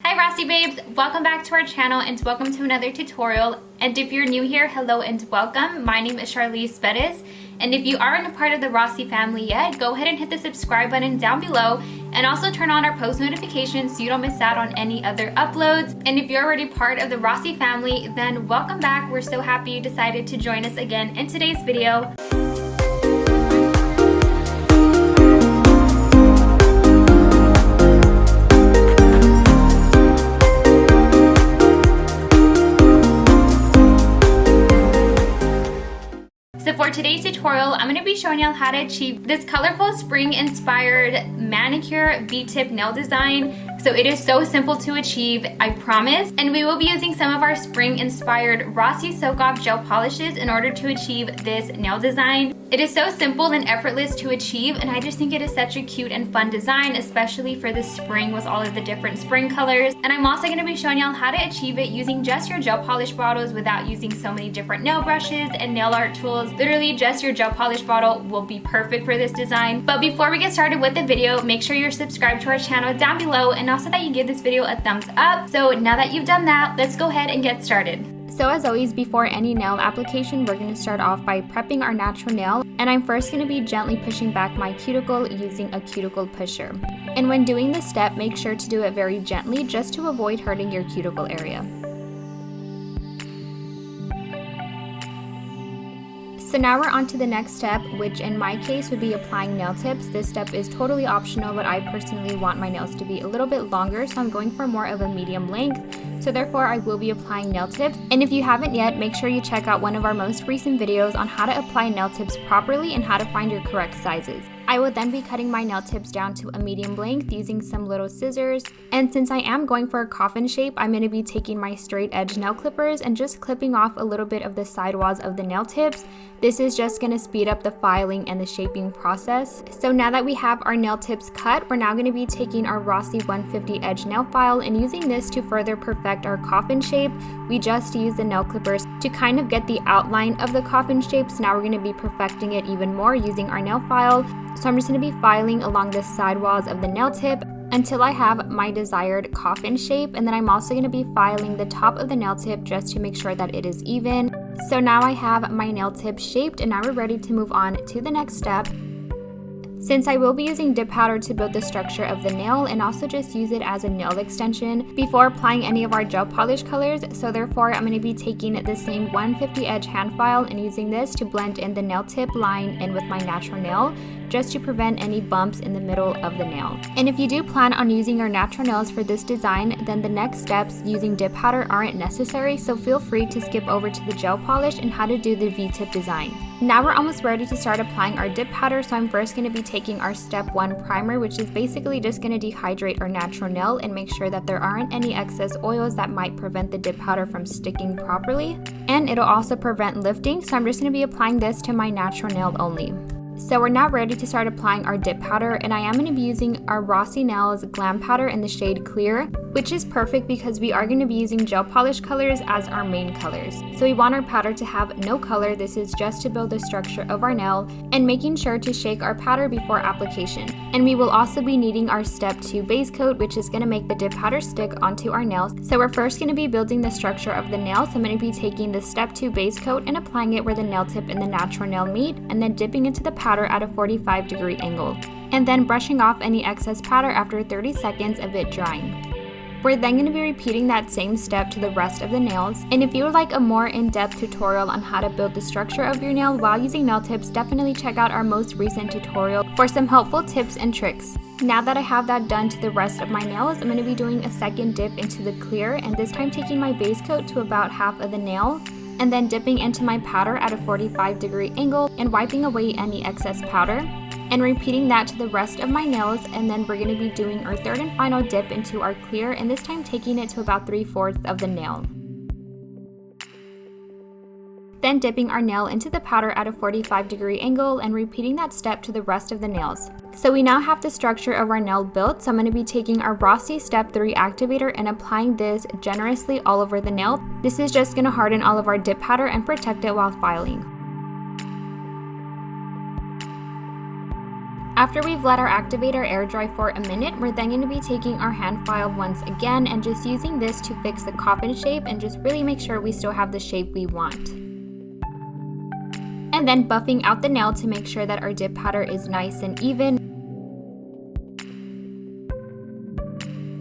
Hi Rossi babes, welcome back to our channel and welcome to another tutorial. And if you're new here, hello and welcome. My name is Charlize Bettis, and if you aren't a part of the Rossi family yet, go ahead and hit the subscribe button down below and also turn on our post notifications so you don't miss out on any other uploads. And if you're already part of the Rossi family, then welcome back. We're so happy you decided to join us again in today's video. So for today's tutorial, I'm going to be showing y'all how to achieve this colorful spring-inspired manicure V-tip nail design. So it is so simple to achieve, I promise. And we will be using some of our spring-inspired Rossi soak-off gel polishes in order to achieve this nail design. It is so simple and effortless to achieve, and I just think it is such a cute and fun design, especially for the spring with all of the different spring colors. And I'm also going to be showing y'all how to achieve it using just your gel polish bottles without using so many different nail brushes and nail art tools. Literally just your gel polish bottle will be perfect for this design. But before we get started with the video, make sure you're subscribed to our channel down below, and also that you give this video a thumbs up. So now that you've done that, let's go ahead and get started. So as always, before any nail application, we're going to start off by prepping our natural nail, and I'm first going to be gently pushing back my cuticle using a cuticle pusher. And when doing this step, make sure to do it very gently just to avoid hurting your cuticle area. So now we're on to the next step, which in my case would be applying nail tips. This step is totally optional, but I personally want my nails to be a little bit longer, so I'm going for more of a medium length. So therefore I will be applying nail tips. And if you haven't yet, make sure you check out one of our most recent videos on how to apply nail tips properly and how to find your correct sizes. I will then be cutting my nail tips down to a medium length using some little scissors. And since I am going for a coffin shape, I'm going to be taking my straight edge nail clippers and just clipping off a little bit of the sidewalls of the nail tips. This is just going to speed up the filing and the shaping process. So now that we have our nail tips cut, we're now going to be taking our Rossi 150 edge nail file and using this to further perfect our coffin shape. We just use the nail clippers to kind of get the outline of the coffin shape. So now we're going to be perfecting it even more using our nail file. So I'm just going to be filing along the sidewalls of the nail tip until I have my desired coffin shape, and then I'm also going to be filing the top of the nail tip just to make sure that it is even. So now I have my nail tip shaped, and now we're ready to move on to the next step. Since I will be using dip powder to build the structure of the nail and also just use it as a nail extension before applying any of our gel polish colors, so therefore I'm going to be taking the same 150 edge hand file and using this to blend in the nail tip line in with my natural nail, just to prevent any bumps in the middle of the nail. And if you do plan on using your natural nails for this design, then the next steps using dip powder aren't necessary, so feel free to skip over to the gel polish and how to do the V-tip design. Now we're almost ready to start applying our dip powder, so I'm first going to be taking our step 1 primer, which is basically just going to dehydrate our natural nail and make sure that there aren't any excess oils that might prevent the dip powder from sticking properly. And it'll also prevent lifting, so I'm just going to be applying this to my natural nail only. So we're now ready to start applying our dip powder, and I am going to be using our Rossi Nails Glam powder in the shade Clear, which is perfect because we are going to be using gel polish colors as our main colors. So we want our powder to have no color. This is just to build the structure of our nail, and making sure to shake our powder before application. And we will also be needing our step 2 base coat, which is going to make the dip powder stick onto our nails. So we're first going to be building the structure of the nail, so I'm going to be taking the step 2 base coat and applying it where the nail tip and the natural nail meet, and then dipping into the powder at a 45-degree angle, and then brushing off any excess powder after 30 seconds of it drying. We're then going to be repeating that same step to the rest of the nails, and if you would like a more in-depth tutorial on how to build the structure of your nail while using nail tips, definitely check out our most recent tutorial for some helpful tips and tricks. Now that I have that done to the rest of my nails, I'm going to be doing a second dip into the clear, and this time taking my base coat to about half of the nail, and then dipping into my powder at a 45-degree angle and wiping away any excess powder, and repeating that to the rest of my nails. And then we're going to be doing our third and final dip into our clear, and this time taking it to about 3/4 of the nail. Then dipping our nail into the powder at a 45-degree angle and repeating that step to the rest of the nails. So we now have the structure of our nail built, so I'm going to be taking our Rossi Step 3 activator and applying this generously all over the nail. This is just going to harden all of our dip powder and protect it while filing. After we've let our activator air dry for a minute, we're then going to be taking our hand file once again and just using this to fix the coffin shape and just really make sure we still have the shape we want. And then buffing out the nail to make sure that our dip powder is nice and even.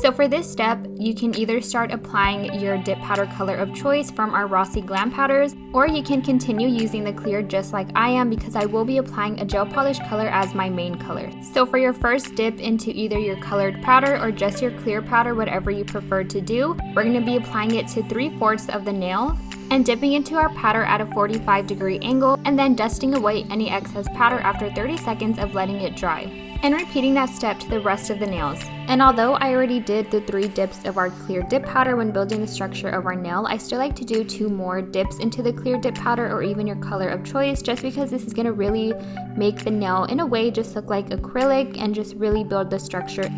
So for this step, you can either start applying your dip powder color of choice from our Rossi Glam powders, or you can continue using the clear just like I am, because I will be applying a gel polish color as my main color. So for your first dip into either your colored powder or just your clear powder, whatever you prefer to do, we're going to be applying it to 3/4 of the nail and dipping into our powder at a 45-degree angle, and then dusting away any excess powder after 30 seconds of letting it dry. And repeating that step to the rest of the nails. And although I already did the 3 dips of our clear dip powder when building the structure of our nail, I still like to do 2 more dips into the clear dip powder or even your color of choice, just because this is going to really make the nail in a way just look like acrylic and just really build the structure.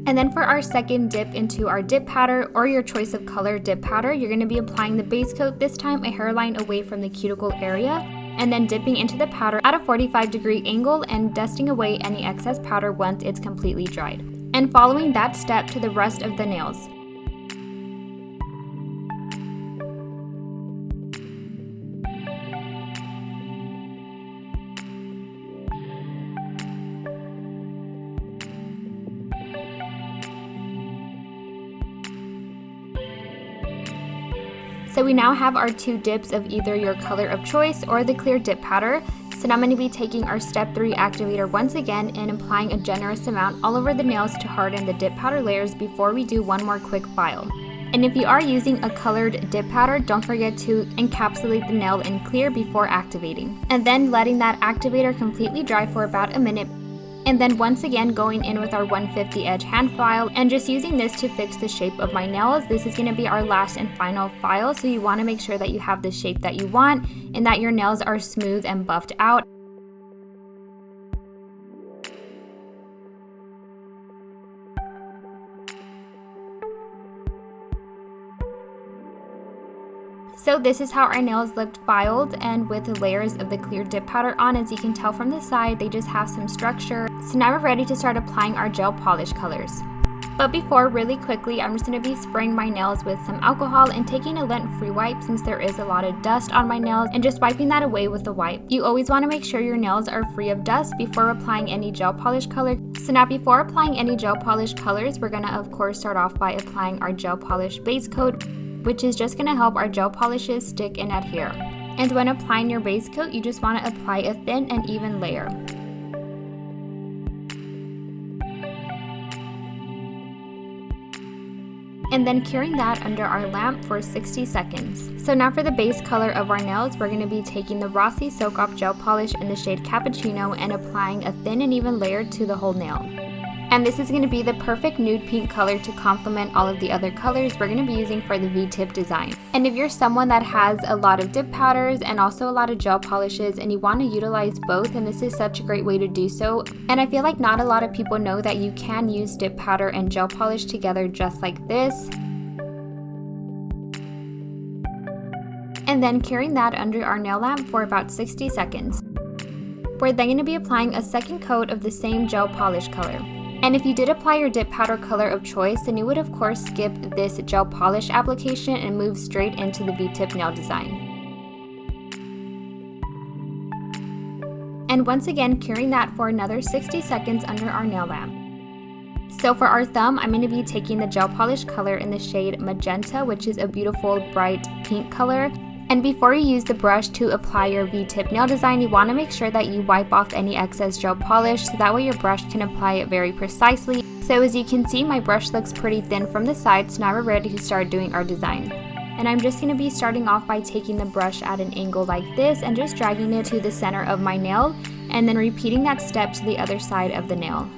And then for our second dip into our dip powder or your choice of color dip powder, you're going to be applying the base coat, this time a hairline away from the cuticle area, and then dipping into the powder at a 45-degree angle and dusting away any excess powder once it's completely dried. And following that step to the rest of the nails. So we now have our 2 dips of either your color of choice or the clear dip powder. So now I'm going to be taking our step 3 activator once again and applying a generous amount all over the nails to harden the dip powder layers before we do one more quick file. And if you are using a colored dip powder, don't forget to encapsulate the nail in clear before activating. And then letting that activator completely dry for about a minute. And then once again going in with our 150 edge hand file and just using this to fix the shape of my nails. This is going to be our last and final file, so you want to make sure that you have the shape that you want and that your nails are smooth and buffed out. So this is how our nails looked filed and with the layers of the clear dip powder on. As you can tell from the side, they just have some structure. So now we're ready to start applying our gel polish colors. But before, really quickly, I'm just going to be spraying my nails with some alcohol and taking a lint-free wipe since there is a lot of dust on my nails and just wiping that away with a wipe. You always want to make sure your nails are free of dust before applying any gel polish color. So now before applying any gel polish colors, we're going to of course start off by applying our gel polish base coat, which is just going to help our gel polishes stick and adhere. And when applying your base coat, you just want to apply a thin and even layer. And then curing that under our lamp for 60 seconds. So now for the base color of our nails, we're going to be taking the Rossi Soak Off Gel Polish in the shade Cappuccino and applying a thin and even layer to the whole nail. And this is going to be the perfect nude pink color to complement all of the other colors we're going to be using for the V-tip design. And if you're someone that has a lot of dip powders and also a lot of gel polishes and you want to utilize both, and this is such a great way to do so. And I feel like not a lot of people know that you can use dip powder and gel polish together just like this. And then curing that under our nail lamp for about 60 seconds. We're then going to be applying a second coat of the same gel polish color. And if you did apply your dip powder color of choice, then you would of course skip this gel polish application and move straight into the V-tip nail design. And once again, curing that for another 60 seconds under our nail lamp. So for our thumb, I'm going to be taking the gel polish color in the shade Magenta, which is a beautiful bright pink color. And before you use the brush to apply your V-tip nail design, you want to make sure that you wipe off any excess gel polish so that way your brush can apply it very precisely. So as you can see, my brush looks pretty thin from the side, so now we're ready to start doing our design. And I'm just going to be starting off by taking the brush at an angle like this and just dragging it to the center of my nail, and then repeating that step to the other side of the nail.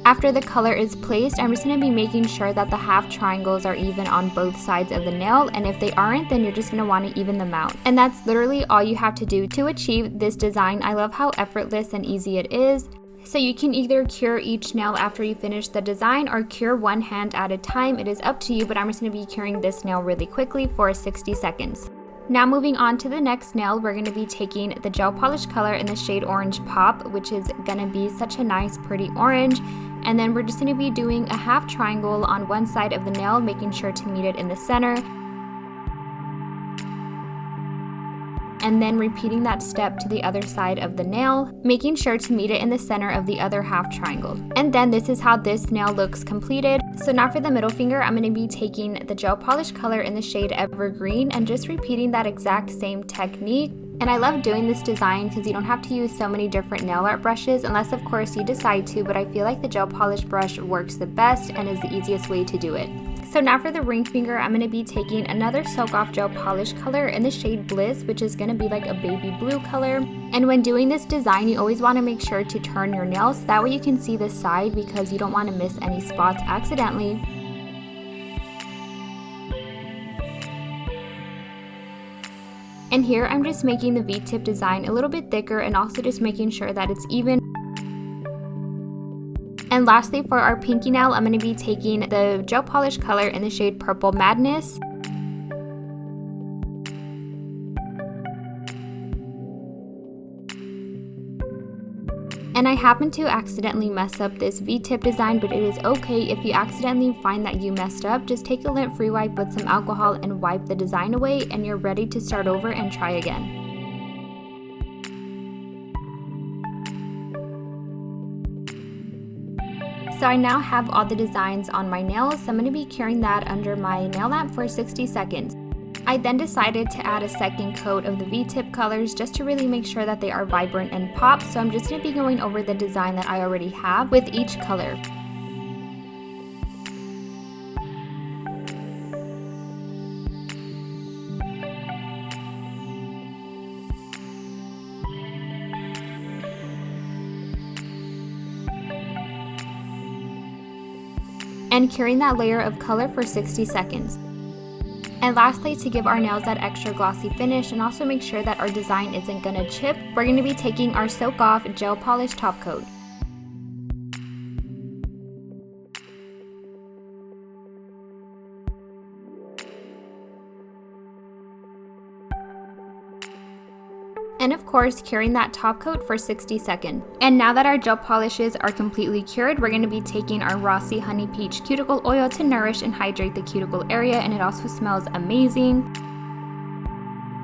After the color is placed, I'm just going to be making sure that the half triangles are even on both sides of the nail, and if they aren't, then you're just going to want to even them out. And that's literally all you have to do to achieve this design. I love how effortless and easy it is. So you can either cure each nail after you finish the design or cure one hand at a time. It is up to you, but I'm just going to be curing this nail really quickly for 60 seconds. Now moving on to the next nail, we're going to be taking the gel polish color in the shade Orange Pop, which is going to be such a nice pretty orange. And then we're just going to be doing a half triangle on one side of the nail, making sure to meet it in the center. And then repeating that step to the other side of the nail, making sure to meet it in the center of the other half triangle. And then this is how this nail looks completed. So now for the middle finger, I'm going to be taking the gel polish color in the shade Evergreen and just repeating that exact same technique. And I love doing this design because you don't have to use so many different nail art brushes unless of course you decide to, but I feel like the gel polish brush works the best and is the easiest way to do it. So now for the ring finger, I'm going to be taking another soak off gel polish color in the shade Bliss, which is going to be like a baby blue color. And when doing this design, you always want to make sure to turn your nails, that way you can see the side because you don't want to miss any spots accidentally. And here I'm just making the V-tip design a little bit thicker and also just making sure that it's even. And lastly, for our pinky nail, I'm going to be taking the gel polish color in the shade Purple Madness. And I happen to accidentally mess up this V-tip design, but it is okay if you accidentally find that you messed up. Just take a lint-free wipe with some alcohol and wipe the design away, and you're ready to start over and try again. So I now have all the designs on my nails, so I'm going to be curing that under my nail lamp for 60 seconds. I then decided to add a second coat of the V-tip colors just to really make sure that they are vibrant and pop, so I'm just going to be going over the design that I already have with each color. And curing that layer of color for 60 seconds. And lastly, to give our nails that extra glossy finish and also make sure that our design isn't going to chip, we're going to be taking our soak off gel polish top coat. And of course, curing that top coat for 60 seconds. And now that our gel polishes are completely cured, we're going to be taking our Rossi Honey Peach Cuticle Oil to nourish and hydrate the cuticle area, and it also smells amazing.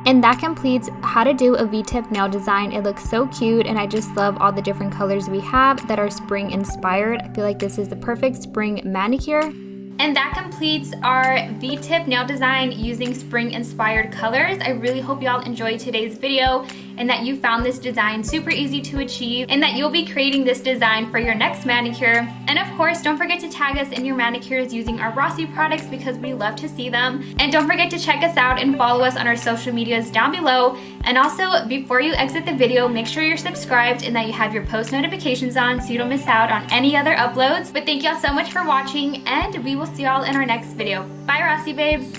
And that completes how to do a V-tip nail design. It looks so cute, and I just love all the different colors we have that are spring inspired. I feel like this is the perfect spring manicure. And that completes our V-tip nail design using spring-inspired colors. I really hope y'all enjoyed today's video and that you found this design super easy to achieve and that you'll be creating this design for your next manicure. And of course, don't forget to tag us in your manicures using our Rossi products because we love to see them. And don't forget to check us out and follow us on our social medias down below. And also, before you exit the video, make sure you're subscribed and that you have your post notifications on so you don't miss out on any other uploads. But thank y'all so much for watching, and we will see y'all in our next video. Bye, Rossi babes!